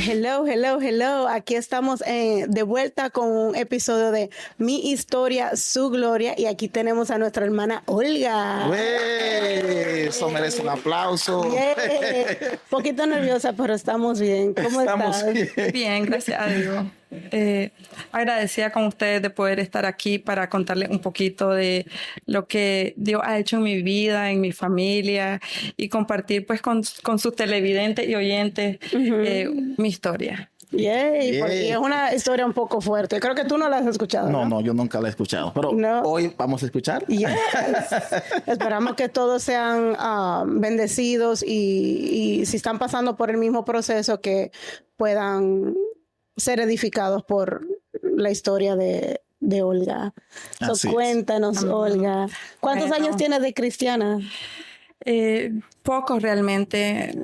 Hello, hello, hello. Aquí estamos de vuelta con un episodio de Mi Historia, Su Gloria. Y aquí tenemos a nuestra hermana Olga. Eso merece un aplauso. Poquito nerviosa, pero estamos bien. ¿Cómo estás? Bien. Bien, gracias a Dios. Agradecida con ustedes de poder estar aquí para contarles un poquito de lo que Dios ha hecho en mi vida, en mi familia y compartir pues con sus televidentes y oyentes mi historia. Yay, porque es una historia un poco fuerte. Creo que tú no la has escuchado. No, yo nunca la he escuchado. Pero hoy vamos a escuchar. Yes. Esperamos que todos sean bendecidos y si están pasando por el mismo proceso, que puedan ser edificados por la historia de Olga. Cuéntanos, Olga. ¿Cuántos años tienes de cristiana? Pocos realmente.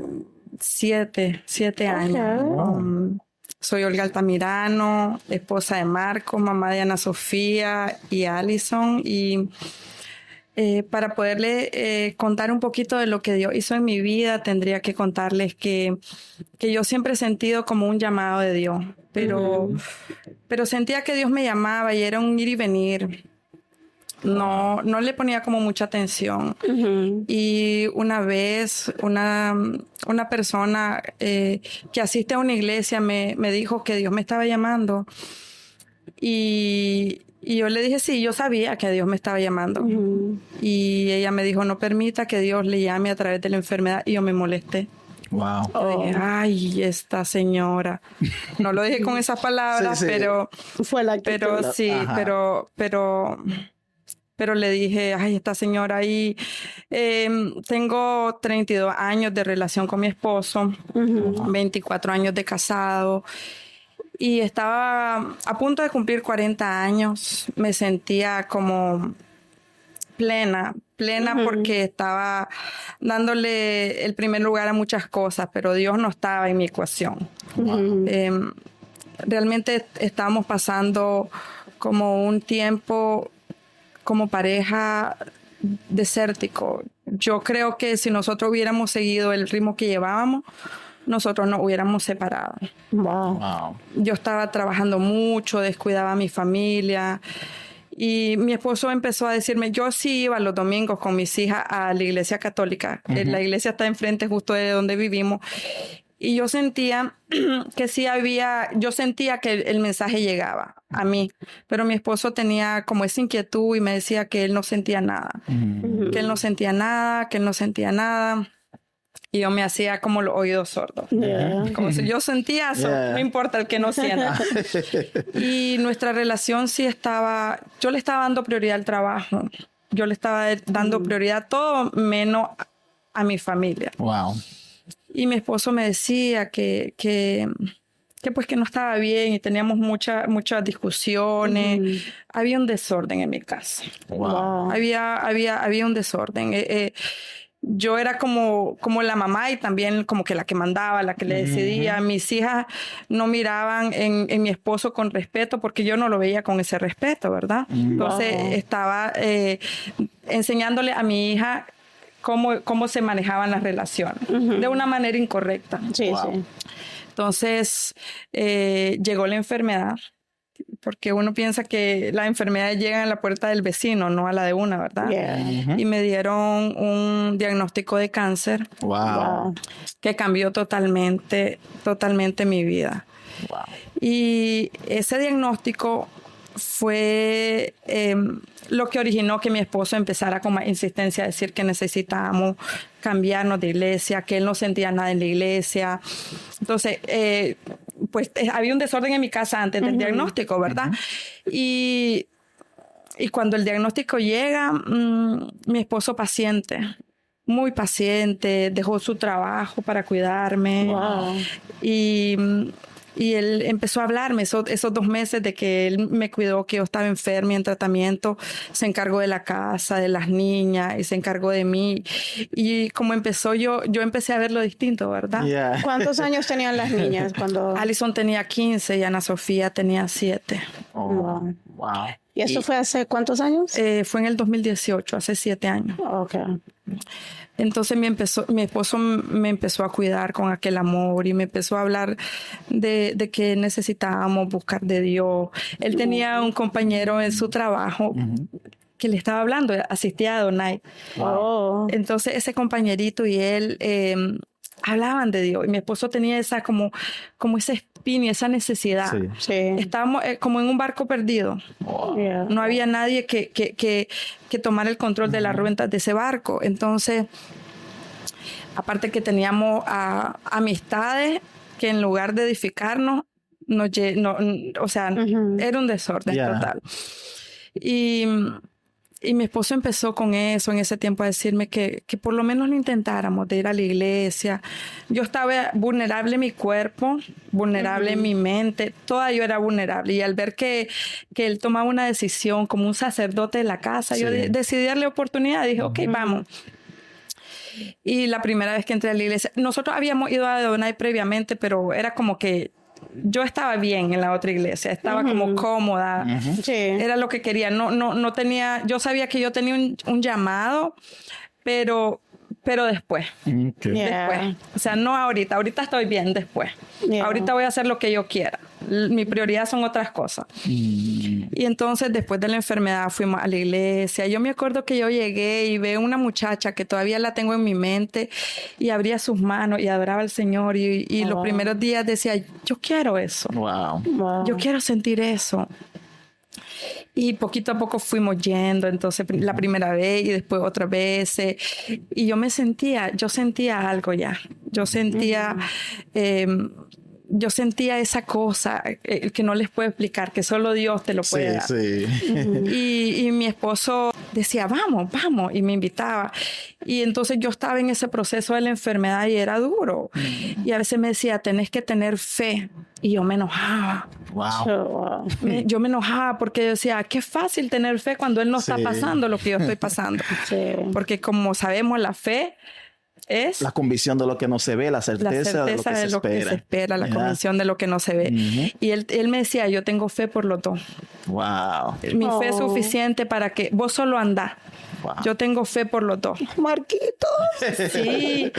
7 años. Soy Olga Altamirano, esposa de Marco, mamá de Ana Sofía y Allison. Y para poderle contar un poquito de lo que Dios hizo en mi vida, tendría que contarles que yo siempre he sentido como un llamado de Dios. Pero sentía que Dios me llamaba y era un ir y venir. No le ponía como mucha atención. Y una vez una persona que asiste a una iglesia me dijo que Dios me estaba llamando. Y yo le dije, sí, yo sabía que Dios me estaba llamando. Y ella me dijo, no permita que Dios le llame a través de la enfermedad. Y yo me molesté. Wow. Yo dije, ay, esta señora. No lo dije con esas palabras, sí. Pero fue la actitud. Pero sí, pero le dije, ay, esta señora. Y tengo 32 años de relación con mi esposo, 24 años de casado. Y estaba a punto de cumplir 40 años. Me sentía como plena porque estaba dándole el primer lugar a muchas cosas, pero Dios no estaba en mi ecuación. Realmente estábamos pasando como un tiempo como pareja desértico. Yo creo que si nosotros hubiéramos seguido el ritmo que llevábamos, nosotros nos hubiéramos separado. Wow. Yo estaba trabajando mucho, descuidaba a mi familia. Y mi esposo empezó a decirme, yo sí iba los domingos con mis hijas a la iglesia católica. La iglesia está enfrente justo de donde vivimos. Y yo sentía que yo sentía que el mensaje llegaba a mí. Pero mi esposo tenía como esa inquietud y me decía que él no sentía nada. Que él no sentía nada. Y yo me hacía como los oídos sordos. Como si yo sentía eso, no importa el que no sienta. Y nuestra relación sí estaba... Yo le estaba dando prioridad al trabajo. Yo le estaba dando prioridad a todo menos a mi familia. Wow. Y mi esposo me decía que pues que no estaba bien y teníamos muchas discusiones. Había un desorden en mi casa. Wow. Había un desorden. Yo era como la mamá y también como que la que mandaba, la que le decidía. Mis hijas no miraban en mi esposo con respeto porque yo no lo veía con ese respeto, ¿verdad? Entonces estaba enseñándole a mi hija cómo se manejaban las relaciones de una manera incorrecta. Sí. Entonces llegó la enfermedad, porque uno piensa que las enfermedades llegan a la puerta del vecino, no a la de una, ¿verdad? Y me dieron un diagnóstico de cáncer. Wow. Que cambió totalmente mi vida. Wow. Y ese diagnóstico fue lo que originó que mi esposo empezara con más insistencia a decir que necesitábamos cambiarnos de iglesia, que él no sentía nada en la iglesia. Entonces, pues había un desorden en mi casa antes del diagnóstico, ¿verdad? Y cuando el diagnóstico llega, mi esposo muy paciente, dejó su trabajo para cuidarme. Wow. Y él empezó a hablarme esos 2 meses de que él me cuidó, que yo estaba enferma y en tratamiento. Se encargó de la casa, de las niñas y se encargó de mí. Y como empezó, yo empecé a verlo distinto, ¿verdad? Yeah. ¿Cuántos años tenían las niñas cuando...? Allison tenía 15 y Ana Sofía tenía 7. Oh, wow. ¿Y eso fue hace cuántos años? Fue en el 2018, hace 7 años. Okay. Entonces mi esposo me empezó a cuidar con aquel amor y me empezó a hablar de que necesitábamos buscar de Dios. Él tenía un compañero en su trabajo que le estaba hablando, asistía a Donai. Oh. Entonces ese compañerito y él hablaban de Dios y mi esposo tenía esa como esa espina, esa necesidad. Sí. Sí. Estábamos como en un barco perdido. Yeah. No había nadie que tomara el control de las ruedas de ese barco. Entonces, aparte que teníamos amistades que en lugar de edificarnos, o sea, era un desorden total. Y mi esposo empezó con eso en ese tiempo a decirme que por lo menos lo intentáramos, de ir a la iglesia. Yo estaba vulnerable en mi cuerpo, vulnerable en mi mente, toda yo era vulnerable. Y al ver que él tomaba una decisión como un sacerdote de la casa, yo decidí darle oportunidad. Dije, ok, vamos. Y la primera vez que entré a la iglesia, nosotros habíamos ido a Adonai previamente, pero era como que yo estaba bien en la otra iglesia, estaba como cómoda, Sí. era lo que quería, no tenía, yo sabía que yo tenía un llamado, pero después, después, o sea, no ahorita estoy bien, después, ahorita voy a hacer lo que yo quiera, mi prioridad son otras cosas. Y entonces después de la enfermedad fuimos a la iglesia. Yo me acuerdo que yo llegué y veo una muchacha que todavía la tengo en mi mente y abría sus manos y adoraba al Señor y los primeros días decía, yo quiero eso, yo quiero sentir eso. Y poquito a poco fuimos yendo, entonces la primera vez y después otra vez. Y yo sentía algo ya. Yo sentía esa cosa que no les puedo explicar, que solo Dios te lo puede dar. Sí. Y mi esposo decía, vamos, y me invitaba. Y entonces yo estaba en ese proceso de la enfermedad y era duro. Y a veces me decía, tenés que tener fe. Y yo me enojaba. Wow. Yo me enojaba porque decía, qué fácil tener fe cuando Él no está pasando lo que yo estoy pasando. Porque como sabemos, la fe es la convicción de lo que no se ve, la certeza de lo que se espera, la convicción de lo que no se ve. Y él me decía, yo tengo fe por los dos. Wow. Mi fe es suficiente para que vos solo andás. Wow. Yo tengo fe por los dos. Marquitos. Sí.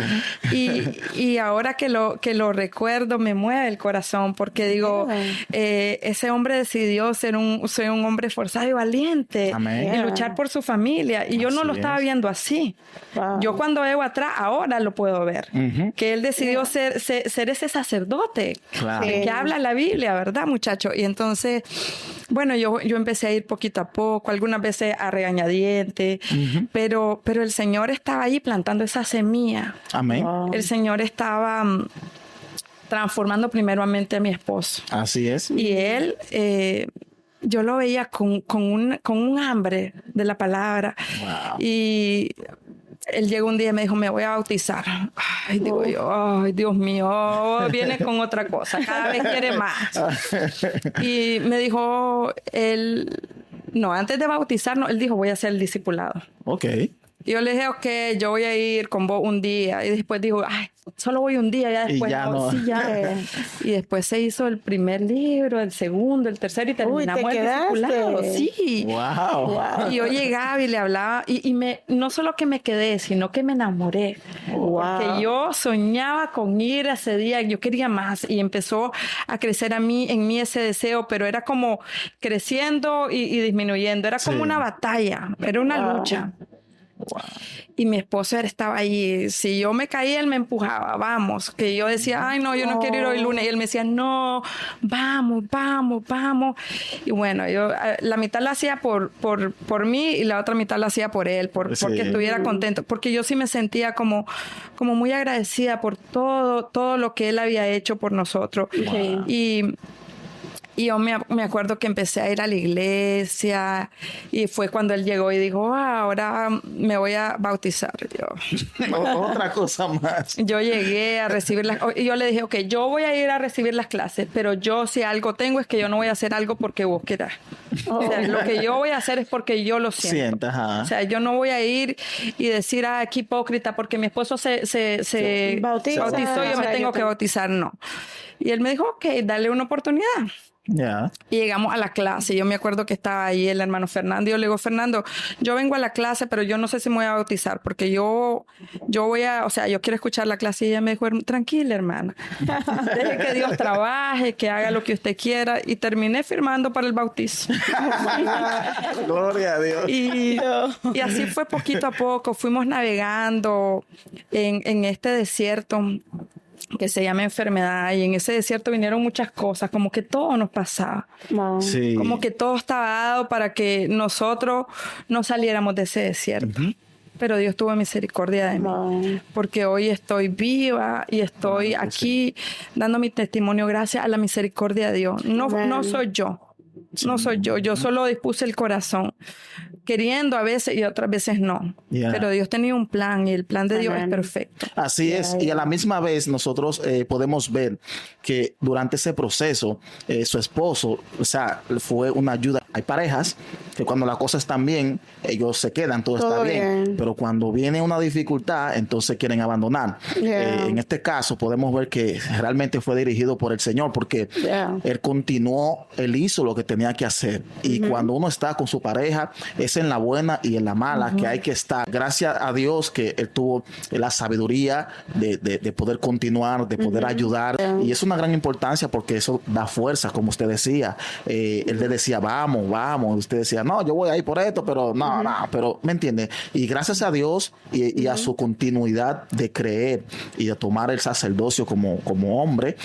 Y ahora que lo recuerdo, me mueve el corazón porque digo, ese hombre decidió ser un hombre esforzado y valiente. Amén. Y luchar por su familia. Y yo no lo estaba viendo así. Wow. Yo cuando veo atrás, ahora lo puedo ver. Que él decidió ser ese sacerdote Claro. que habla la Biblia, ¿verdad, muchacho? Y entonces, bueno, yo empecé a ir poquito a poco, algunas veces a regañadientes, pero el Señor estaba ahí plantando esa semilla. Amén. Wow. El Señor estaba transformando primeramente a mi esposo. Así es. Y él, yo lo veía con un hambre de la palabra. Wow. Y él llegó un día y me dijo, me voy a bautizar. Ay, digo yo, ay, Dios mío, viene con otra cosa, cada vez quiere más. Y me dijo, antes de bautizarnos, él dijo, voy a ser el discipulado. Ok. Y yo le dije, ok, yo voy a ir con vos un día. Y después dijo, ay, solo voy un día, ya después. Y ya no. Sí, ya. Y después se hizo el primer libro, el segundo, el tercero y terminamos el discipulado. Sí. Wow. Y yo llegaba y le hablaba y no solo que me quedé, sino que me enamoré. Porque yo soñaba con ir ese día, yo quería más y empezó a crecer en mí ese deseo, pero era como creciendo y disminuyendo. Era como una batalla, era una lucha. Wow. Y mi esposo estaba ahí. Si yo me caía, él me empujaba. Vamos. Que yo decía, ay, no, yo no quiero ir hoy lunes. Y él me decía, no, vamos. Y bueno, yo la mitad la hacía por mí y la otra mitad la hacía por él, porque estuviera contento. Porque yo sí me sentía como muy agradecida por todo lo que él había hecho por nosotros. Wow. Y yo me acuerdo que empecé a ir a la iglesia y fue cuando él llegó y dijo, ahora me voy a bautizar. Otra cosa más. Yo llegué a recibir y yo le dije, ok, yo voy a ir a recibir las clases, pero yo si algo tengo es que yo no voy a hacer algo porque vos querás. O sea, lo que yo voy a hacer es porque yo lo siento. O sea, yo no voy a ir y decir, qué hipócrita, porque mi esposo se bautizó, yo me tengo que bautizar, no. Y él me dijo, ok, dale una oportunidad. Yeah. Y llegamos a la clase. Yo me acuerdo que estaba ahí el hermano Fernando. Y yo le digo, Fernando, yo vengo a la clase, pero yo no sé si me voy a bautizar, porque yo quiero escuchar la clase. Y ella me dijo, tranquila, hermana. Deje que Dios trabaje, que haga lo que usted quiera. Y terminé firmando para el bautizo. Gloria a Dios. Y así fue poquito a poco. Fuimos navegando en este desierto que se llama enfermedad, y en ese desierto vinieron muchas cosas, como que todo nos pasaba. Sí. Como que todo estaba dado para que nosotros no saliéramos de ese desierto. Pero Dios tuvo misericordia de mí, porque hoy estoy viva y estoy aquí dando mi testimonio gracias a la misericordia de Dios. No soy yo. No soy yo. Yo solo dispuse el corazón, queriendo a veces y otras veces no. Pero Dios tenía un plan, y el plan de Dios es perfecto. Así es. Y a la misma vez nosotros podemos ver que durante ese proceso su esposo, o sea, fue una ayuda. Hay parejas que cuando las cosas están bien, ellos se quedan, todo está bien. Pero cuando viene una dificultad, entonces quieren abandonar. En este caso podemos ver que realmente fue dirigido por el Señor, porque él continuó, él hizo lo que tenía que hacer. Y cuando uno está con su pareja, es en la buena y en la mala que hay que estar. Gracias a Dios que él tuvo la sabiduría de poder continuar, de poder ayudar. Y es una gran importancia, porque eso da fuerza, como usted decía. Él le decía, vamos. Usted decía, no, yo voy a ir por esto, pero no, pero ¿me entiende? Y gracias a Dios y a su continuidad de creer y de tomar el sacerdocio como hombre,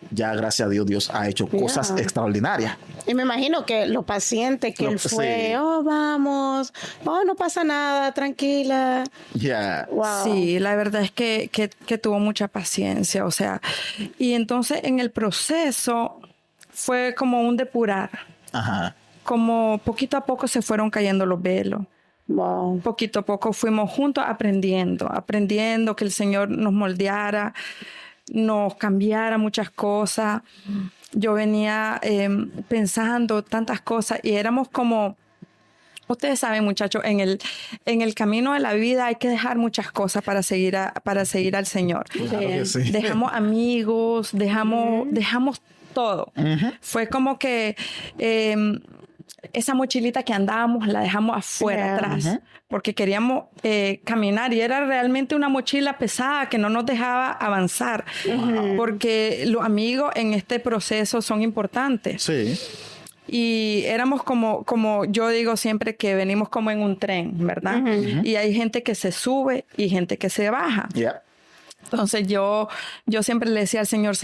ya gracias a Dios, Dios ha hecho cosas extraordinarias. Y me imagino que lo paciente que él fue, vamos, no pasa nada, tranquila. Wow. Sí, la verdad es que tuvo mucha paciencia, o sea, y entonces en el proceso fue como un depurar. Como poquito a poco se fueron cayendo los velos. Poquito a poco fuimos juntos aprendiendo que el Señor nos moldeara, nos cambiara muchas cosas. Yo venía pensando tantas cosas, y éramos como, ustedes saben, muchachos, en el camino de la vida hay que dejar muchas cosas para seguir al Señor. Claro que sí. Dejamos amigos, dejamos todo. Fue como que esa mochilita que andábamos la dejamos afuera, atrás, porque queríamos caminar, y era realmente una mochila pesada que no nos dejaba avanzar, porque los amigos en este proceso son importantes. Sí. Y éramos como yo digo siempre, que venimos como en un tren, ¿verdad? Y hay gente que se sube y gente que se baja. Entonces yo siempre le decía al Señor,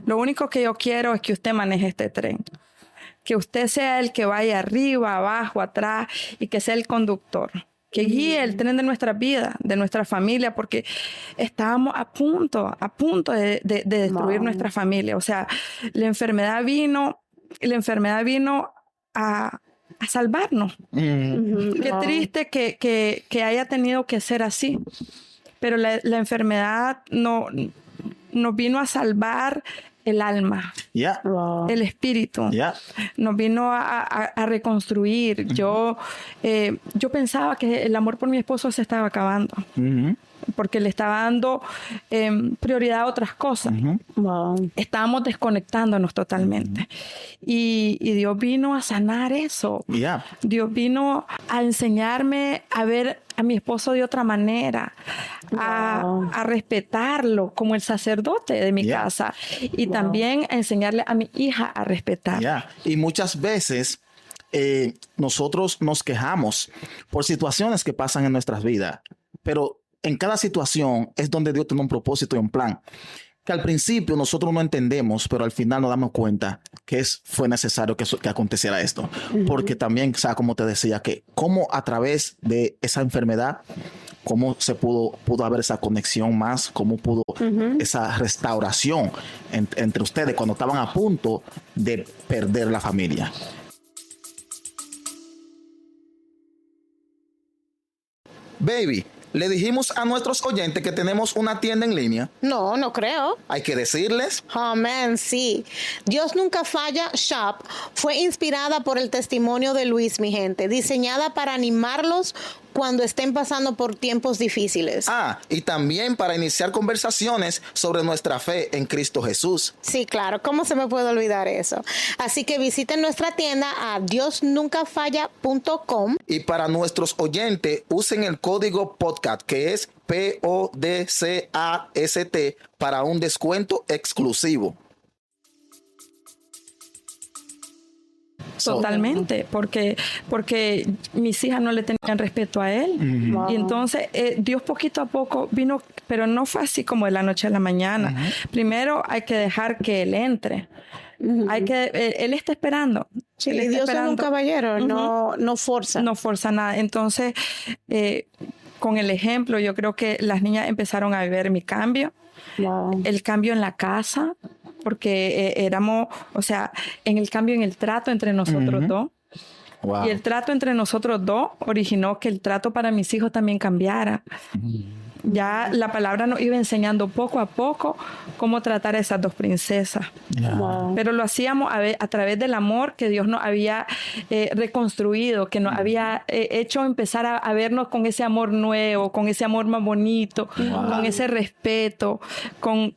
lo único que yo quiero es que usted maneje este tren. Que usted sea el que vaya arriba, abajo, atrás, y que sea el conductor. Que guíe el tren de nuestra vida, de nuestra familia, porque estábamos a punto de destruir nuestra familia. O sea, la enfermedad vino a salvarnos. Qué triste que haya tenido que ser así. Pero la enfermedad nos vino a salvar el alma, el espíritu. Nos vino a reconstruir. Yo pensaba que el amor por mi esposo se estaba acabando. Porque le estaba dando prioridad a otras cosas. Estábamos desconectándonos totalmente. Y Dios vino a sanar eso. Dios vino a enseñarme a ver a mi esposo de otra manera, a respetarlo como el sacerdote de mi casa, y también a enseñarle a mi hija a respetar. Y muchas veces nosotros nos quejamos por situaciones que pasan en nuestras vidas, pero en cada situación es donde Dios tiene un propósito y un plan, que al principio nosotros no entendemos, pero al final nos damos cuenta que fue necesario que aconteciera esto. Porque también, o sea, como te decía, que cómo a través de esa enfermedad, cómo se pudo haber esa conexión más, cómo pudo esa restauración entre ustedes cuando estaban a punto de perder la familia. Baby, ¿le dijimos a nuestros oyentes que tenemos una tienda en línea? No creo. Hay que decirles. Amén, sí. Dios Nunca Falla Shop fue inspirada por el testimonio de Luis, mi gente. Diseñada para animarlos cuando estén pasando por tiempos difíciles. Y también para iniciar conversaciones sobre nuestra fe en Cristo Jesús. Sí, claro, ¿cómo se me puede olvidar eso? Así que visiten nuestra tienda a diosnuncafalla.com. Y para nuestros oyentes, usen el código podcast, que es PODCAST, para un descuento exclusivo. Totalmente, porque mis hijas no le tenían respeto a él. Wow. Y entonces Dios poquito a poco vino, pero no fue así como de la noche a la mañana. Primero hay que dejar que él entre. Él está esperando. Sí, Él está Dios esperando. es un caballero, no forza. No forza nada. Entonces, con el ejemplo, yo creo que las niñas empezaron a ver mi cambio. Wow. El cambio en la casa, porque éramos, o sea, en el cambio en el trato entre nosotros dos. Wow. Y el trato entre nosotros dos originó que el trato para mis hijos también cambiara. Ya la palabra nos iba enseñando poco a poco cómo tratar a esas dos princesas. Wow. Pero lo hacíamos a través del amor que Dios nos había reconstruido, que nos había hecho empezar a vernos con ese amor nuevo, con ese amor más bonito, con ese respeto, con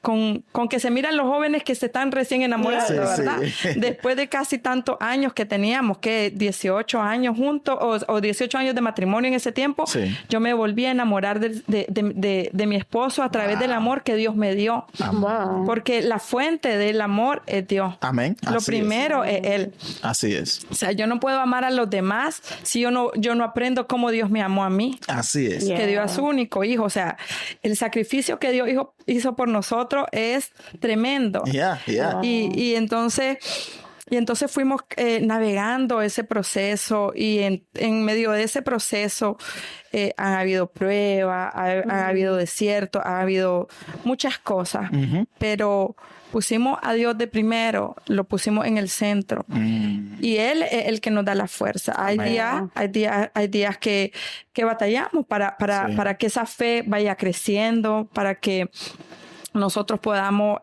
que se miran los jóvenes que se están recién enamorando, Sí, ¿verdad? sí. Después de casi tantos años que teníamos, que 18 años juntos o 18 años de matrimonio en ese tiempo, Sí. yo me volví a enamorar de mi esposo a través del amor que Dios me dio. Wow. Porque la fuente del amor es Dios. Amén. Lo Así primero es Él. Así es. O sea, yo no puedo amar a los demás si yo no aprendo cómo Dios me amó a mí. Así es. Yeah. Que dio a su único hijo. O sea, el sacrificio que Dios hizo por nosotros es tremendo. Yeah. Y entonces fuimos navegando ese proceso y en medio de ese proceso han habido pruebas, han habido desiertos, ha habido muchas cosas, pero pusimos a Dios de primero, lo pusimos en el centro y Él es el que nos da la fuerza. Hay días que batallamos para que esa fe vaya creciendo, para que nosotros podamos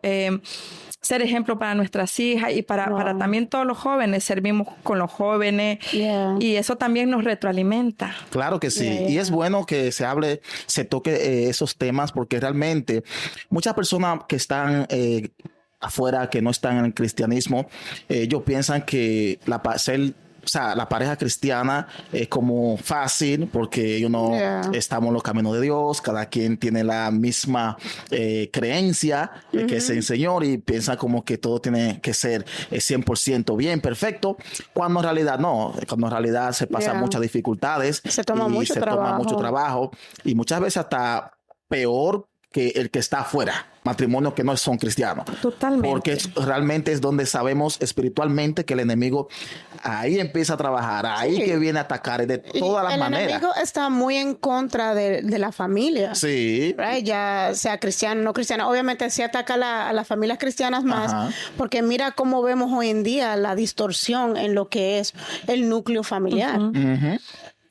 ser ejemplo para nuestras hijas y para también todos los jóvenes. Servimos con los jóvenes y eso también nos retroalimenta. Claro que sí. Y es bueno que se toque esos temas, porque realmente muchas personas que están afuera, que no están en el cristianismo, ellos piensan que la pareja cristiana es como fácil porque estamos en los caminos de Dios, cada quien tiene la misma creencia que es el Señor, y piensa como que todo tiene que ser 100% bien, perfecto, cuando en realidad no, cuando en realidad se pasan muchas dificultades, se toma mucho trabajo y muchas veces hasta peor que el que está afuera, matrimonios que no son cristianos. Totalmente. Porque realmente es donde sabemos espiritualmente que el enemigo ahí empieza a trabajar, ahí que viene a atacar de todas las maneras. El enemigo está muy en contra de la familia. Sí. Right? Ya sea cristiano o no cristiano. Obviamente sí ataca a las familias cristianas más, porque mira cómo vemos hoy en día la distorsión en lo que es el núcleo familiar.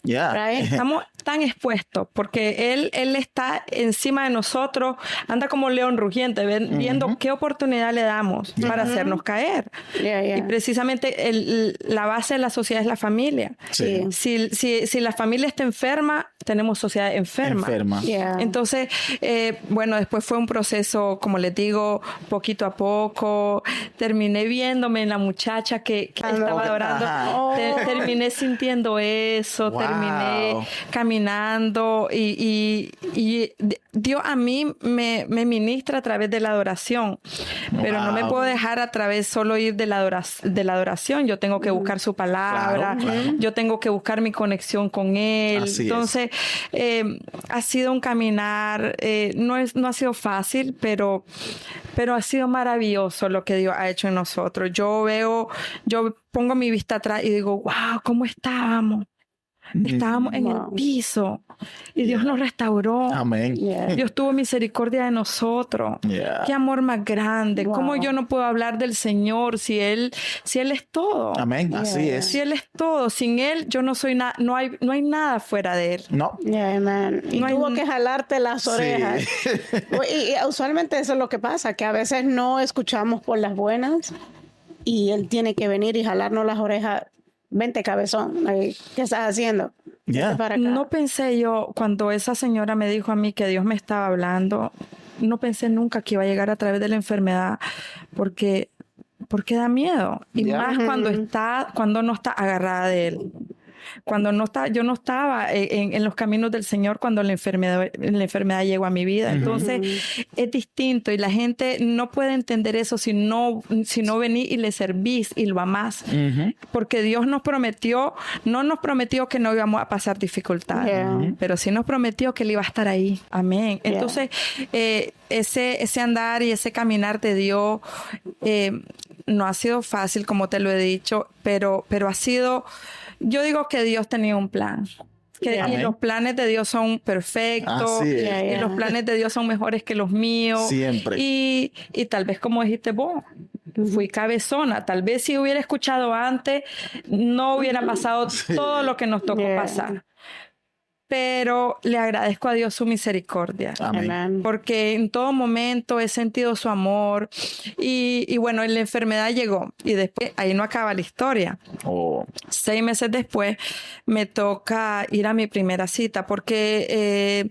Right? Estamos tan expuestos porque él está encima de nosotros, anda como león rugiente, viendo qué oportunidad le damos para hacernos caer. Y precisamente la base de la sociedad es la familia. Sí. Si la familia está enferma, tenemos sociedad enferma. Entonces, después fue un proceso, como les digo, poquito a poco. Terminé viéndome en la muchacha que estaba adorando. Terminé sintiendo eso, terminé caminando y Dios a mí me ministra a través de la adoración, pero no me puedo dejar a través solo ir de la adoración. Yo tengo que buscar su palabra, yo tengo que buscar mi conexión con Él. Entonces, ha sido un caminar, no ha sido fácil, pero ha sido maravilloso lo que Dios ha hecho en nosotros. Yo pongo mi vista atrás y digo, wow, ¿cómo estábamos? Estábamos en el piso y Dios nos restauró. Amén. Dios tuvo misericordia de nosotros. Qué amor más grande. ¿Cómo yo no puedo hablar del Señor si Él es todo? Amén. Así es. Si Él es todo, sin Él yo no soy nada, no hay nada fuera de Él. No. Y tuvo que jalarte las orejas. Y usualmente eso es lo que pasa, que a veces no escuchamos por las buenas y Él tiene que venir y jalarnos las orejas vente cabezón, ¿qué estás haciendo? Yeah. Vente para acá. No pensé yo, cuando esa señora me dijo a mí que Dios me estaba hablando, no pensé nunca que iba a llegar a través de la enfermedad, porque da miedo. Y Ya. más cuando no está agarrada de Él. Cuando no está, yo no estaba en los caminos del Señor cuando la enfermedad llegó a mi vida. Entonces es distinto y la gente no puede entender eso si no venís y le servís y lo amás. Porque Dios no nos prometió que no íbamos a pasar dificultades, pero sí nos prometió que Él iba a estar ahí. Amén. Entonces ese andar y ese caminar de Dios no ha sido fácil, como te lo he dicho, pero ha sido... Yo digo que Dios tenía un plan. Y los planes de Dios son perfectos. Y los planes de Dios son mejores que los míos. Siempre. Y tal vez, como dijiste vos, fui cabezona. Tal vez si hubiera escuchado antes, no hubiera pasado todo lo que nos tocó pasar. Pero le agradezco a Dios su misericordia. Amén. Porque en todo momento he sentido su amor. Y bueno, la enfermedad llegó. Y después, ahí no acaba la historia. 6 meses después, me toca ir a mi primera cita. Porque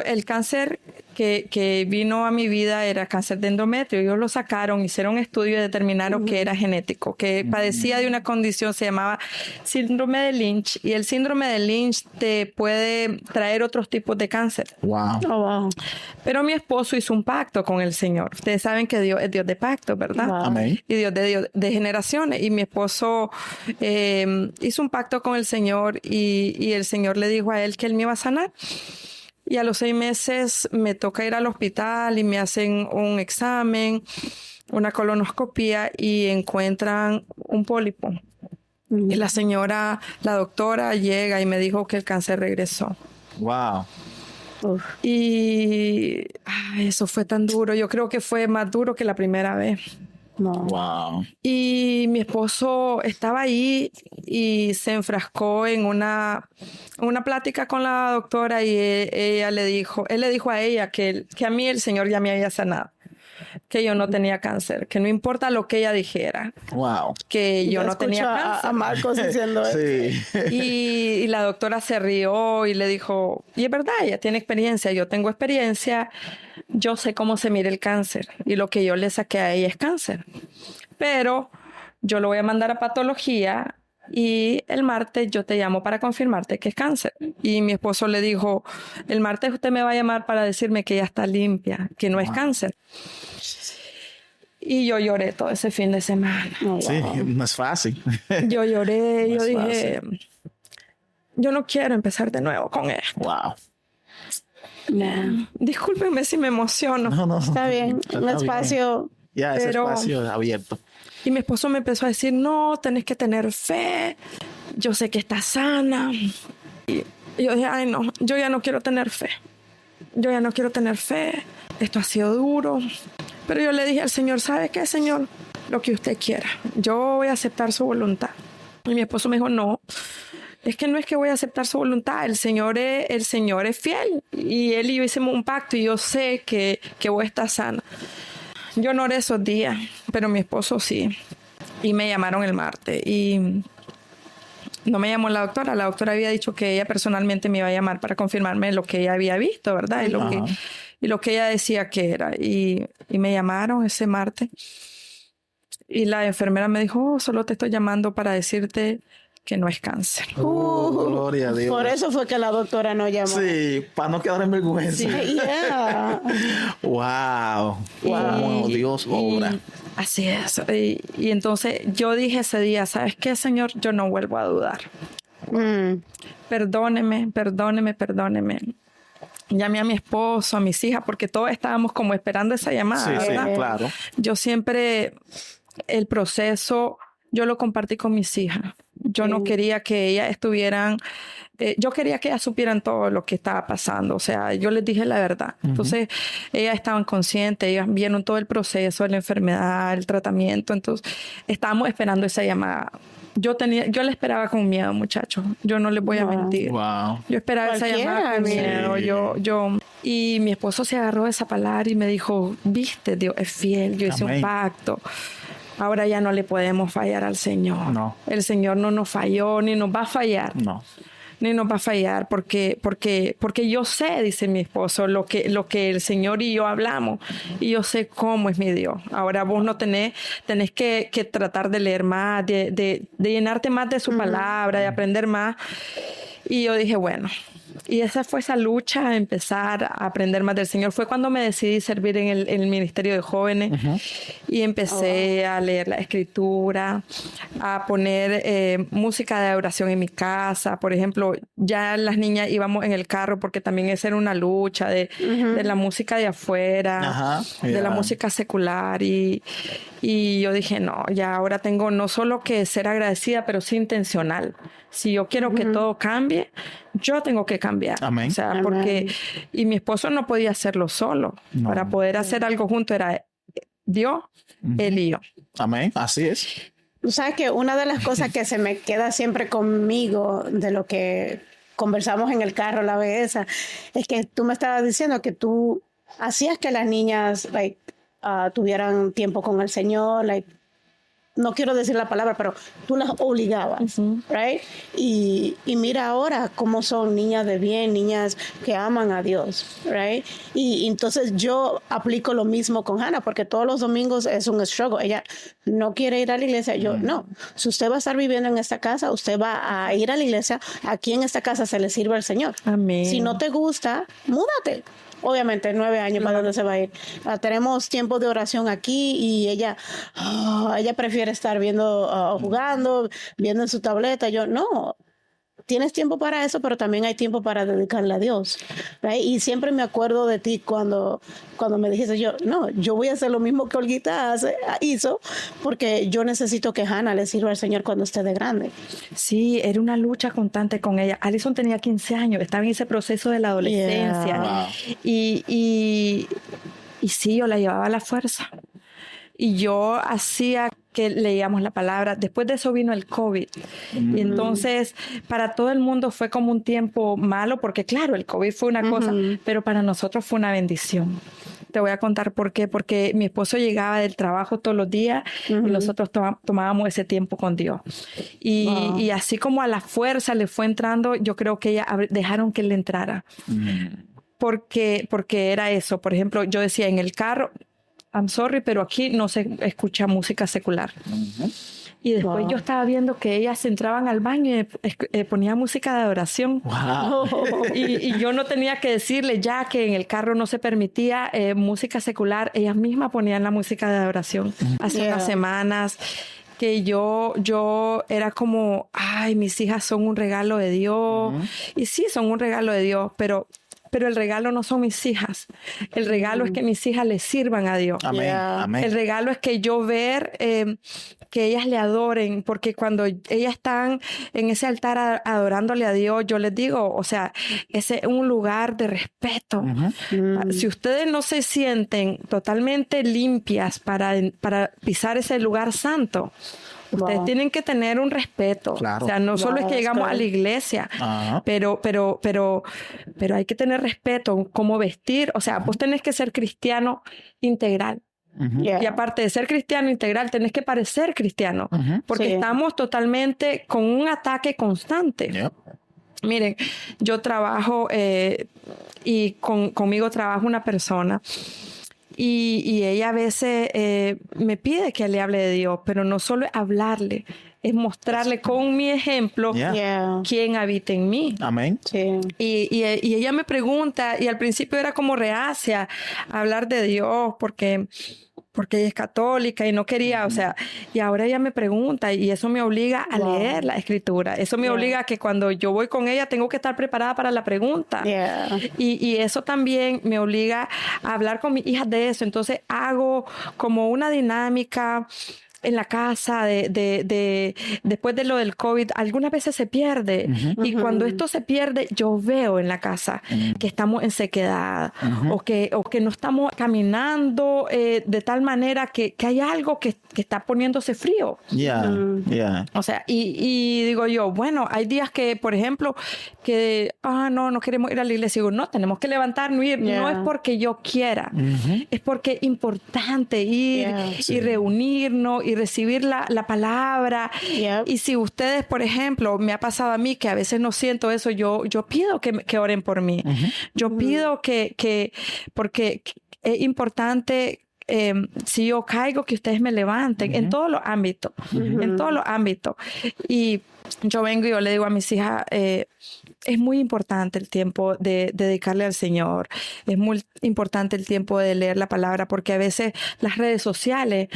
el cáncer que vino a mi vida era cáncer de endometrio. Ellos lo sacaron, hicieron estudios y determinaron que era genético, que padecía de una condición, se llamaba síndrome de Lynch, y el síndrome de Lynch te puede traer otros tipos de cáncer. Wow. Pero mi esposo hizo un pacto con el Señor. Ustedes saben que Dios es Dios de pacto, ¿verdad? Amén. Y Dios de generaciones. Y mi esposo hizo un pacto con el Señor y el Señor le dijo a él que él me iba a sanar. Y a los 6 meses me toca ir al hospital y me hacen un examen, una colonoscopia y encuentran un pólipo. Y la doctora llega y me dijo que el cáncer regresó. Wow. Y eso fue tan duro. Yo creo que fue más duro que la primera vez. No. Wow. Y mi esposo estaba ahí y se enfrascó en una plática con la doctora y él le dijo a ella que a mí el Señor ya me había sanado, que yo no tenía cáncer, que no importa lo que ella dijera, Wow. que yo no tenía cáncer. A Marcos diciendo eso. Sí. Y la doctora se rió y le dijo, y es verdad, ella tiene experiencia, yo tengo experiencia, yo sé cómo se mira el cáncer y lo que yo le saqué a ella es cáncer. Pero yo lo voy a mandar a patología y el martes yo te llamo para confirmarte que es cáncer. Y mi esposo le dijo, el martes usted me va a llamar para decirme que ya está limpia, que no es cáncer. Y yo lloré todo ese fin de semana. Sí, no es fácil. Yo lloré, No yo es dije, yo no quiero empezar de nuevo con él. Wow. Discúlpenme si me emociono. No. Está bien, un espacio. Ya, ese Pero- espacio abierto. Y mi esposo me empezó a decir, no, tenés que tener fe. Yo sé que estás sana. Y yo dije, ay no, yo ya no quiero tener fe. Yo ya no quiero tener fe. Esto ha sido duro. Pero yo le dije al Señor, ¿sabe qué, Señor? Lo que usted quiera. Yo voy a aceptar su voluntad. Y mi esposo me dijo, no, es que no es que voy a aceptar su voluntad. El Señor es fiel. Y él y yo hicimos un pacto y yo sé que vos estás sana. Yo no oré esos días, pero mi esposo sí. Y me llamaron el martes. Y no me llamó la doctora. La doctora había dicho que ella personalmente me iba a llamar para confirmarme lo que ella había visto, ¿verdad? Y lo que ella decía que era. Y me llamaron ese martes. Y la enfermera me dijo, oh, solo te estoy llamando para decirte que no es cáncer. Gloria a Dios. Por eso fue que la doctora no llamó. Sí, para no quedar en vergüenza. Yeah. Wow. Wow. Dios obra. Así es. Y entonces yo dije ese día, ¿sabes qué, Señor? Yo no vuelvo a dudar. Perdóneme. Llamé a mi esposo, a mis hijas, porque todos estábamos como esperando esa llamada, Sí, ¿verdad? claro. Yo siempre, el proceso, yo lo compartí con mis hijas. Yo no quería que ellas estuvieran, yo quería que ellas supieran todo lo que estaba pasando. O sea, yo les dije la verdad. Entonces, ellas estaban conscientes, ellas vieron todo el proceso de la enfermedad, el tratamiento. Entonces, estábamos esperando esa llamada. Yo la esperaba con miedo, muchachos. Yo no les voy a mentir. Wow. Yo esperaba esa llamada con Sí. miedo. Y mi esposo se agarró de esa palabra y me dijo, viste, Dios es fiel. Yo hice Amén. un pacto. ahora ya no le podemos fallar al Señor. No. El Señor no nos falló, ni nos va a fallar. No. Ni nos va a fallar porque yo sé, dice mi esposo, lo que el Señor y yo hablamos, y yo sé cómo es mi Dios. Ahora vos no tenés que tratar de leer más, de llenarte más de su palabra, de aprender más. Y yo dije, bueno, y esa fue esa lucha a empezar a aprender más del Señor. Fue cuando me decidí servir en el Ministerio de Jóvenes y empecé a leer la Escritura, a poner música de adoración en mi casa. Por ejemplo, ya las niñas íbamos en el carro porque también esa era una lucha de la música de afuera, de la música secular. Y yo dije, no, ya ahora tengo no solo que ser agradecida, pero sí intencional. Si yo quiero que todo cambie, yo tengo que cambiar. Amén. O sea, Amén. porque... Y mi esposo no podía hacerlo solo. No. Para poder hacer algo junto era Dios, él y yo. Amén. Así es. Tú sabes que una de las cosas que se me queda siempre conmigo de lo que conversamos en el carro la vez esa, es que tú me estabas diciendo que tú hacías que las niñas tuvieran tiempo con el Señor, no quiero decir la palabra, pero tú las obligabas, right? Y mira ahora cómo son niñas de bien, niñas que aman a Dios, right? Y entonces yo aplico lo mismo con Hannah, porque todos los domingos es un struggle. Ella no quiere ir a la iglesia. Yo, no. Si usted va a estar viviendo en esta casa, usted va a ir a la iglesia. Aquí en esta casa se le sirve al Señor. Amén. Si no te gusta, múdate. Obviamente, 9 años, ¿para dónde se va a ir? Tenemos tiempo de oración aquí y ella prefiere estar viendo, jugando, viendo en su tableta. Yo, no, tienes tiempo para eso, pero también hay tiempo para dedicarle a Dios. ¿Right? Y siempre me acuerdo de ti cuando me dijiste, yo voy a hacer lo mismo que Olguita hizo, porque yo necesito que Hannah le sirva al Señor cuando esté de grande. Sí, era una lucha constante con ella. Alison tenía 15 años, estaba en ese proceso de la adolescencia. Yeah. Y sí, yo la llevaba a la fuerza. Y yo hacía que leíamos la palabra. Después de eso vino el COVID. Y entonces para todo el mundo fue como un tiempo malo, porque claro, el COVID fue una cosa, pero para nosotros fue una bendición. Te voy a contar por qué. Porque mi esposo llegaba del trabajo todos los días y nosotros tomábamos ese tiempo con Dios. Y así como a la fuerza le fue entrando, yo creo que ella dejaron que le entrara. Porque era eso. Por ejemplo, yo decía en el carro, I'm sorry, pero aquí no se escucha música secular. Y después yo estaba viendo que ellas entraban al baño y ponían música de adoración. Y yo no tenía que decirle ya que en el carro no se permitía música secular. Ellas mismas ponían la música de adoración. Hace unas semanas que yo era como, ay, mis hijas son un regalo de Dios. Y sí, son un regalo de Dios, pero el regalo no son mis hijas. El regalo es que mis hijas le sirvan a Dios. Amén. Amén. El regalo es que yo ver que ellas le adoren, porque cuando ellas están en ese altar adorándole a Dios, yo les digo, o sea, ese es un lugar de respeto. Si ustedes no se sienten totalmente limpias para pisar ese lugar santo, ustedes tienen que tener un respeto. Claro. O sea, no solo es que llegamos a la iglesia, pero hay que tener respeto, cómo vestir. O sea, vos tenés que ser cristiano integral. Y aparte de ser cristiano integral, tenés que parecer cristiano, porque estamos totalmente con un ataque constante. Miren, yo trabajo y conmigo trabaja una persona. Y ella a veces me pide que le hable de Dios, pero no solo es hablarle, es mostrarle con mi ejemplo quién habita en mí. Amén. Sí. Y ella me pregunta, y al principio era como reacia a hablar de Dios porque ella es católica y no quería, o sea, y ahora ella me pregunta y eso me obliga a leer la escritura. Eso me obliga a que cuando yo voy con ella tengo que estar preparada para la pregunta. Y eso también me obliga a hablar con mis hijas de eso. Entonces hago como una dinámica en la casa después de lo del COVID. Algunas veces se pierde y cuando esto se pierde yo veo en la casa que estamos en sequedad o que no estamos caminando de tal manera que hay algo que está poniéndose frío. O sea, y digo yo, bueno, hay días que, por ejemplo, que no queremos ir a la iglesia. Digo, no, tenemos que levantarnos y ir. No es porque yo quiera, es porque es importante ir y reunirnos y y recibir la palabra. Yep. Y si ustedes, por ejemplo, me ha pasado a mí que a veces no siento eso, yo pido que oren por mí. Yo pido porque es importante. Si yo caigo, que ustedes me levanten en todos los ámbitos, en todos los ámbitos. Y yo vengo y yo le digo a mis hijas, es muy importante el tiempo de dedicarle al Señor, es muy importante el tiempo de leer la palabra, porque a veces las redes sociales,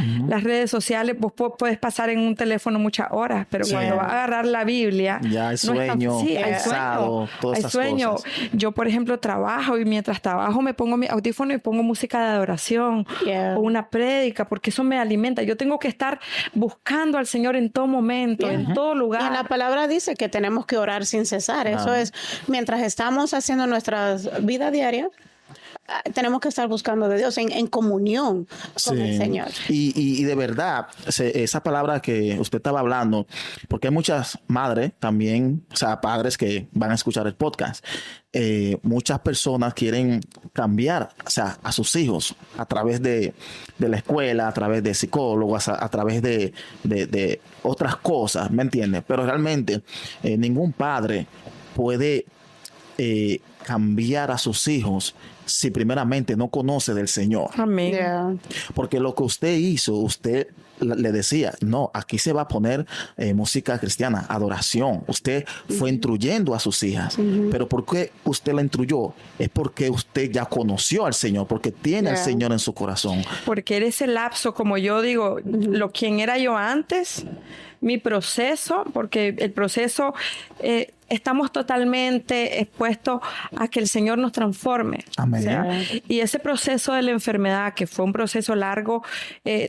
vos puedes pasar en un teléfono muchas horas, pero cuando vas a agarrar la Biblia, ya hay sueño, hay sueño. Cosas. Yo, por ejemplo, trabajo y mientras trabajo me pongo mi audífono y pongo música de adoración o una prédica, porque eso me alimenta. Yo tengo que estar buscando al Señor en todo momento, en todo lugar. Y en la palabra dice que tenemos que orar sin cesar. Eso es, mientras estamos haciendo nuestra vida diaria, tenemos que estar buscando de Dios en comunión con el Señor. Y de verdad, esa palabra que usted estaba hablando, porque hay muchas madres también, o sea, padres que van a escuchar el podcast. Muchas personas quieren cambiar, o sea, a sus hijos a través de la escuela, a través de psicólogos, a través de otras cosas, ¿me entiendes? Pero realmente ningún padre puede cambiar a sus hijos si primeramente no conoce del Señor. Amén. Yeah. Porque lo que usted hizo, usted le decía, no, aquí se va a poner música cristiana, adoración. Usted fue instruyendo a sus hijas. Pero ¿por qué usted la instruyó? Es porque usted ya conoció al Señor, porque tiene al Señor en su corazón. Porque era ese lapso, como yo digo, quien era yo antes, mi proceso, porque el proceso, estamos totalmente expuestos a que el Señor nos transforme. Amén. O sea, y ese proceso de la enfermedad, que fue un proceso largo,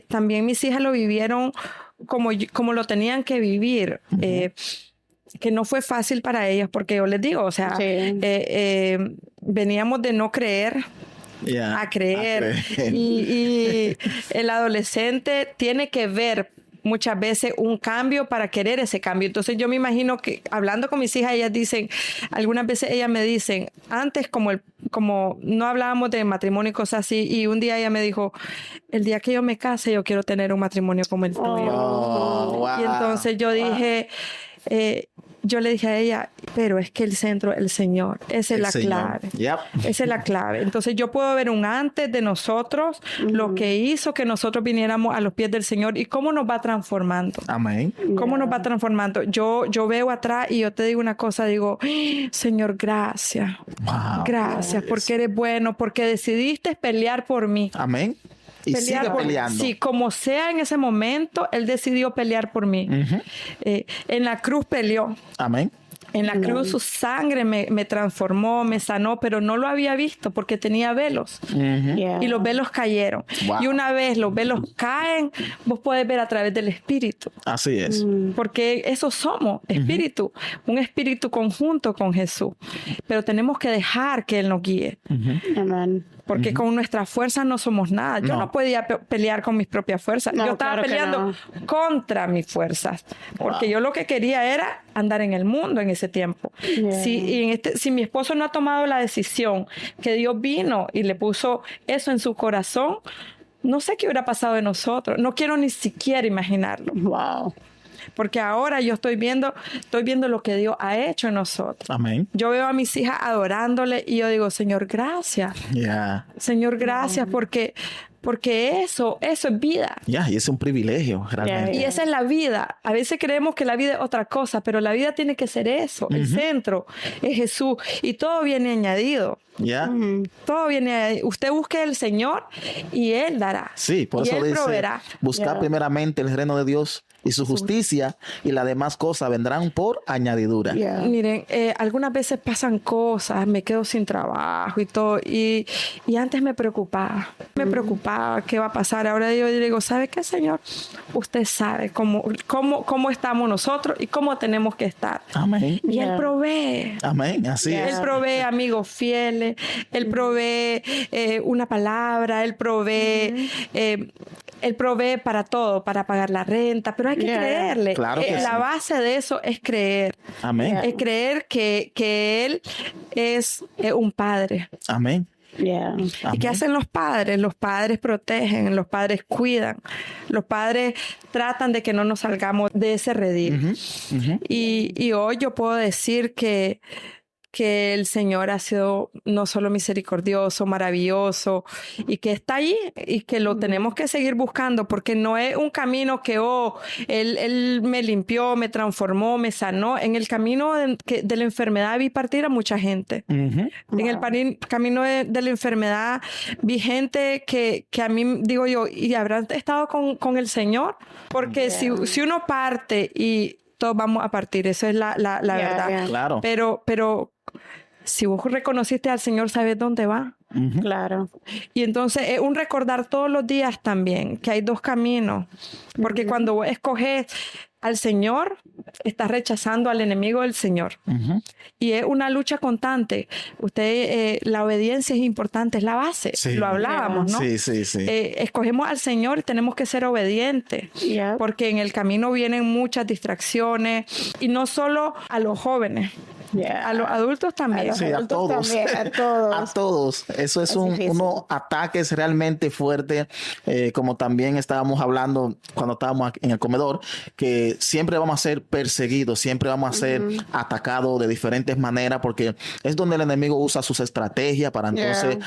también mis hijas lo vivieron como lo tenían que vivir. Que no fue fácil para ellas, porque yo les digo, o sea, veníamos de no creer a creer. Y el adolescente tiene que ver muchas veces un cambio para querer ese cambio. Entonces yo me imagino que hablando con mis hijas, ellas dicen, algunas veces ellas me dicen, antes como no hablábamos de matrimonio y cosas así, y un día ella me dijo, el día que yo me case yo quiero tener un matrimonio como el tuyo. Wow. Y entonces yo dije, yo le dije a ella, pero es que el centro, el Señor, esa es la clave. Esa es la clave. Entonces yo puedo ver un antes de nosotros, lo que hizo que nosotros viniéramos a los pies del Señor y cómo nos va transformando. Amén. Cómo nos va transformando. Yo veo atrás y yo te digo una cosa, digo, Señor, gracias. Wow. Gracias, porque eres bueno, porque decidiste pelear por mí. Amén. Y sigue peleando. Sí, como sea en ese momento, Él decidió pelear por mí. En la cruz peleó. Amén. En la cruz su sangre me transformó, me sanó, pero no lo había visto porque tenía velos. Y los velos cayeron. Wow. Y una vez los velos caen, vos podés ver a través del Espíritu. Así es. Porque eso somos, espíritu. Un espíritu conjunto con Jesús. Pero tenemos que dejar que Él nos guíe. Amén. Porque con nuestra fuerza no somos nada. Yo no podía pelear con mis propias fuerzas. No, yo estaba peleando contra mis fuerzas. Porque yo lo que quería era andar en el mundo en ese tiempo. Si mi esposo no ha tomado la decisión que Dios vino y le puso eso en su corazón, no sé qué hubiera pasado de nosotros. No quiero ni siquiera imaginarlo. Wow. Porque ahora yo estoy viendo lo que Dios ha hecho en nosotros. Amén. Yo veo a mis hijas adorándole y yo digo, Señor, gracias. Señor, gracias, porque eso es vida. Y es un privilegio, realmente. Y esa es la vida. A veces creemos que la vida es otra cosa, pero la vida tiene que ser eso. El centro es Jesús. Y todo viene añadido. Todo viene añadido. Usted busque al Señor y Él dará. Sí, por eso Él dice, proveerá. buscar primeramente el reino de Dios y su justicia, y las demás cosas vendrán por añadidura. Miren, algunas veces pasan cosas, me quedo sin trabajo y todo, y antes me preocupaba qué va a pasar. Ahora yo digo, ¿sabe qué, Señor? Usted sabe cómo estamos nosotros y cómo tenemos que estar. Amén. Y Él provee. Amén, así es. Él provee amigos fieles, Él provee una palabra, Él provee para todo, para pagar la renta, pero hay que creerle. Claro que la base de eso es creer. Amén. Es creer que Él es un padre. Amén. Yeah. ¿Y qué hacen los padres? Los padres protegen, los padres cuidan, los padres tratan de que no nos salgamos de ese redil. Y hoy yo puedo decir que el Señor ha sido no solo misericordioso, maravilloso, y que está allí y que lo tenemos que seguir buscando, porque no es un camino que, Él me limpió, me transformó, me sanó. En el camino de la enfermedad vi partir a mucha gente. En el camino de la enfermedad vi gente que a mí, digo yo, ¿y habrán estado con el Señor? Porque si uno parte y todos vamos a partir, eso es la verdad. Claro. Pero si vos reconociste al Señor, ¿sabes dónde va? Claro. Y entonces es un recordar todos los días también que hay dos caminos. Porque cuando vos escoges al Señor, estás rechazando al enemigo del Señor. Y es una lucha constante. La obediencia es importante, es la base. Sí. Lo hablábamos, ¿no? Sí. Escogemos al Señor y tenemos que ser obedientes. Porque en el camino vienen muchas distracciones. Y no solo a los jóvenes. A los adultos también. A todos. También, a todos. A todos. Eso es unos ataques realmente fuertes, como también estábamos hablando cuando estábamos en el comedor, que siempre vamos a ser perseguidos, siempre vamos a ser atacados de diferentes maneras, porque es donde el enemigo usa sus estrategias para entonces,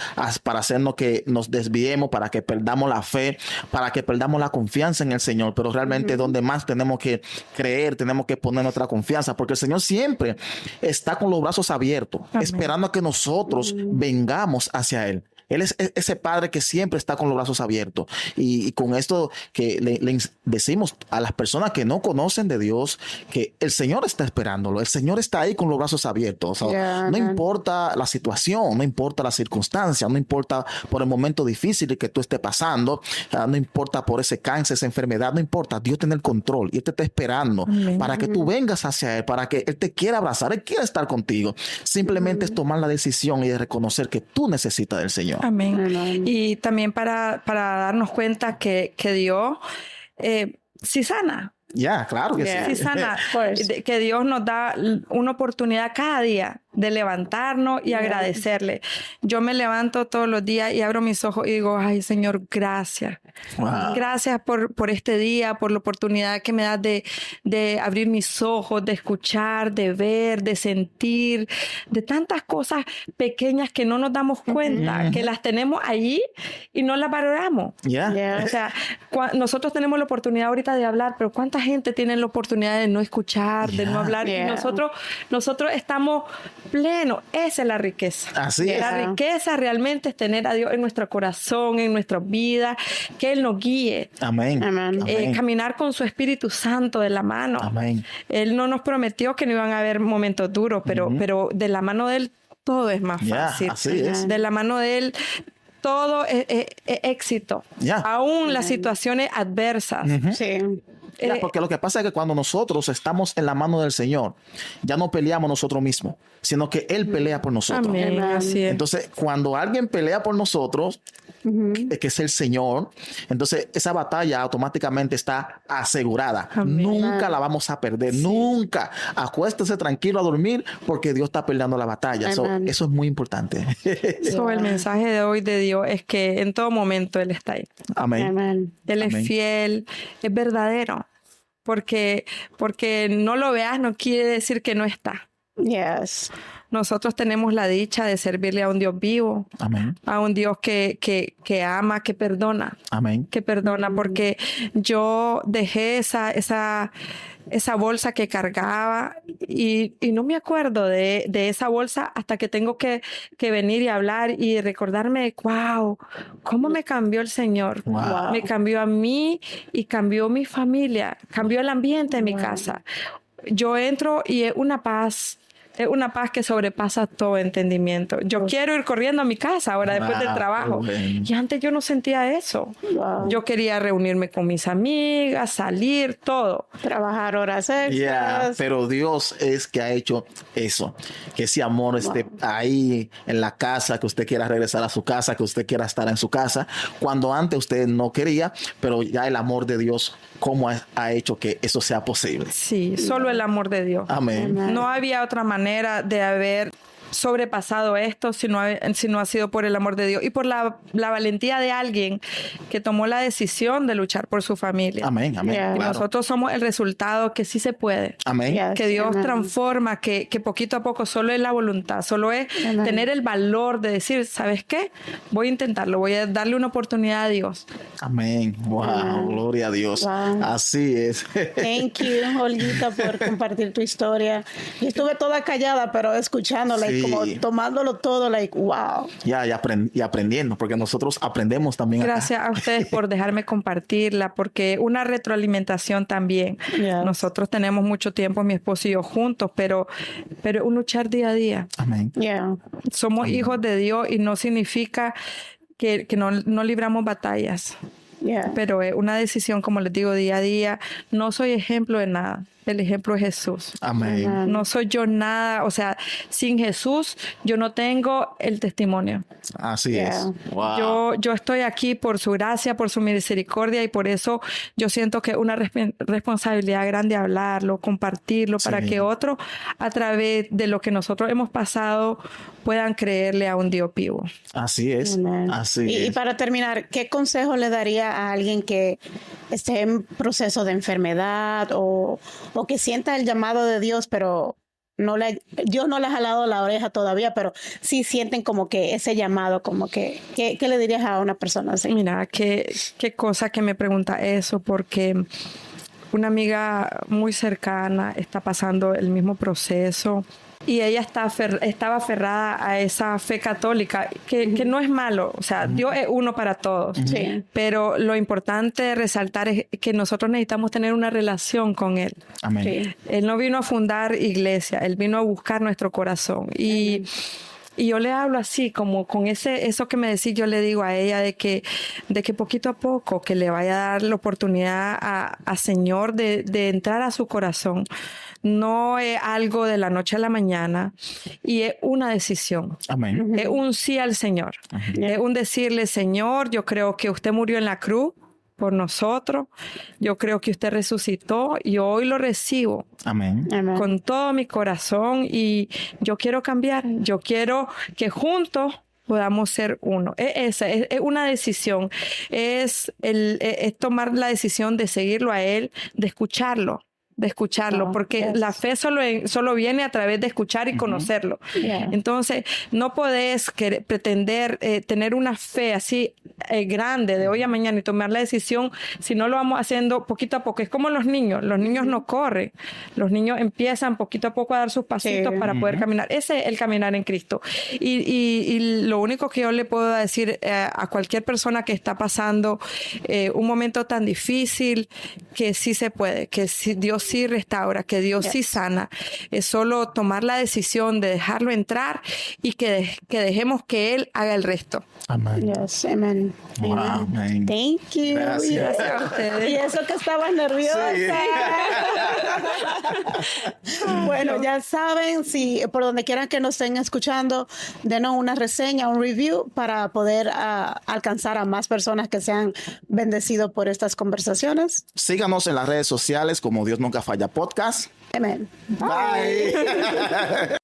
para hacernos que nos desviemos, para que perdamos la fe, para que perdamos la confianza en el Señor. Pero realmente donde más tenemos que creer, tenemos que poner nuestra confianza, porque el Señor siempre está con los brazos abiertos, esperando a que nosotros vengamos hacia Él. Él es ese padre que siempre está con los brazos abiertos. Y con esto que le decimos a las personas que no conocen de Dios, que el Señor está esperándolo. El Señor está ahí con los brazos abiertos. O sea, no importa la situación, no importa la circunstancia, no importa por el momento difícil que tú estés pasando, no importa por ese cáncer, esa enfermedad, no importa. Dios tiene el control y Él te está esperando para que tú vengas hacia Él, para que Él te quiera abrazar, Él quiere estar contigo. Simplemente es tomar la decisión y de reconocer que tú necesitas del Señor. Amén. Y también para darnos cuenta que Dios sí sana. Claro que Sí sana. Que Dios nos da una oportunidad cada día de levantarnos y agradecerle. Yo me levanto todos los días y abro mis ojos y digo, ay, Señor, gracias. Wow. Gracias por este día, por la oportunidad que me das de abrir mis ojos, de escuchar, de ver, de sentir, de tantas cosas pequeñas que no nos damos cuenta, que las tenemos allí y no las valoramos. O sea, nosotros tenemos la oportunidad ahorita de hablar, pero ¿cuánta gente tiene la oportunidad de no escuchar, de no hablar? Y nosotros estamos plenos. Esa es la riqueza. Así es. La riqueza realmente es tener a Dios en nuestro corazón, en nuestra vida, que Él nos guíe. Amén. Caminar con su Espíritu Santo de la mano. Amén. Él no nos prometió que no iban a haber momentos duros, pero de la mano de Él todo es más fácil. Así es. De la mano de Él todo es éxito. Aún las situaciones adversas. Porque lo que pasa es que cuando nosotros estamos en la mano del Señor, ya no peleamos nosotros mismos, sino que Él pelea por nosotros. Amén. Así es. Entonces, cuando alguien pelea por nosotros, que es el Señor, entonces esa batalla automáticamente está asegurada. Amén. Nunca la vamos a perder, nunca. Acuéstese tranquilo a dormir porque Dios está peleando la batalla. Eso es muy importante. El mensaje de hoy de Dios es que en todo momento Él está ahí. Amén. Él es fiel, es verdadero. Porque no lo veas no quiere decir que no está. Nosotros tenemos la dicha de servirle a un Dios vivo. Amén. A un Dios que ama, que perdona. Amén. Que perdona, porque yo dejé esa bolsa que cargaba y no me acuerdo de esa bolsa hasta que tengo que venir y hablar y recordarme, wow, cómo me cambió el Señor. Wow. Me cambió a mí y cambió mi familia, cambió el ambiente de mi casa. Yo entro y es una paz que sobrepasa todo entendimiento. Yo quiero ir corriendo a mi casa ahora después del trabajo. Y antes yo no sentía eso. Yo quería reunirme con mis amigas, salir, todo. Trabajar horas extras. Pero Dios es que ha hecho eso. Que ese amor esté ahí en la casa, que usted quiera regresar a su casa, que usted quiera estar en su casa. Cuando antes usted no quería, pero ya el amor de Dios, cómo ha hecho que eso sea posible. Sí, solo el amor de Dios. Amén. No había otra manera de haber sobrepasado esto si no ha sido por el amor de Dios y por la valentía de alguien que tomó la decisión de luchar por su familia. Amén, amén. Yeah. Y Claro. nosotros somos el resultado que sí se puede. Amén. Yes. Que Dios Amen. transforma, que poquito a poco solo es la voluntad, solo es Amen. tener el valor de decir, ¿sabes qué? Voy a intentarlo, voy a darle una oportunidad a Dios. Amén. Wow, Amén. gloria a Dios. Wow. Así es. Thank you, Olguita, por compartir tu historia. Y estuve toda callada, pero escuchando, like, Sí. como tomándolo todo, like, wow. Y aprendiendo, porque nosotros aprendemos también acá. Gracias a ustedes por dejarme compartirla, porque una retroalimentación también. Yes. Nosotros tenemos mucho tiempo, mi esposo y yo juntos, pero un luchar día a día. Amén. Yeah. Somos hijos de Dios y no significa que no libramos batallas, Yeah. pero es una decisión, como les digo, día a día. No soy ejemplo de nada. El ejemplo es Jesús. Amén. Amén. No soy yo nada, o sea, sin Jesús yo no tengo el testimonio. Así Yeah. es. Wow. Yo estoy aquí por su gracia, por su misericordia y por eso yo siento que es una responsabilidad grande hablarlo, compartirlo, Sí. para que otros a través de lo que nosotros hemos pasado puedan creerle a un Dios vivo. Así es. Amen. Así Y es. para terminar, ¿qué consejo le daría a alguien que esté en proceso de enfermedad o que sienta el llamado de Dios, pero Dios no le ha jalado la oreja todavía, pero sí sienten como que ese llamado, como que, ¿qué le dirías a una persona así? Mira, qué cosa que me pregunta eso, porque una amiga muy cercana está pasando el mismo proceso y ella estaba aferrada a esa fe católica, que no es malo, o sea, Dios es uno para todos. Sí. Pero lo importante de resaltar es que nosotros necesitamos tener una relación con Él. Amén. Sí. Él no vino a fundar iglesia, Él vino a buscar nuestro corazón. Y yo le hablo así, como con eso que me decís, yo le digo a ella de que poquito a poco que le vaya a dar la oportunidad a Señor de entrar a su corazón. No es algo de la noche a la mañana y es una decisión. Amén. Es un sí al Señor. Es un decirle, Señor, yo creo que usted murió en la cruz por nosotros. Yo creo que usted resucitó y hoy lo recibo Amén. Amén. con todo mi corazón y yo quiero cambiar. Yo quiero que juntos podamos ser uno. Es una decisión. Es tomar la decisión de seguirlo a Él, de escucharlo. Porque yes. la fe solo viene a través de escuchar y conocerlo. Yeah. Entonces, no podés pretender tener una fe así grande de hoy a mañana y tomar la decisión si no lo vamos haciendo poquito a poco. Es como los niños no corren. Los niños empiezan poquito a poco a dar sus pasitos Sí. para poder caminar. Ese es el caminar en Cristo. Y lo único que yo le puedo decir a cualquier persona que está pasando un momento tan difícil, que sí se puede, que Dios sí restaura, que Dios sí sana. Es solo tomar la decisión de dejarlo entrar y que dejemos que Él haga el resto. Amén. Yes, amen. Wow, Amen. amén. Thank you. Gracias. Gracias a ustedes. Y eso que estabas nerviosa. Bueno, ya saben, si por donde quieran que nos estén escuchando, denos una reseña, un review para poder alcanzar a más personas que sean bendecidos por estas conversaciones. Síganos en las redes sociales como Dios Nunca Falla Podcast. Amén. Bye.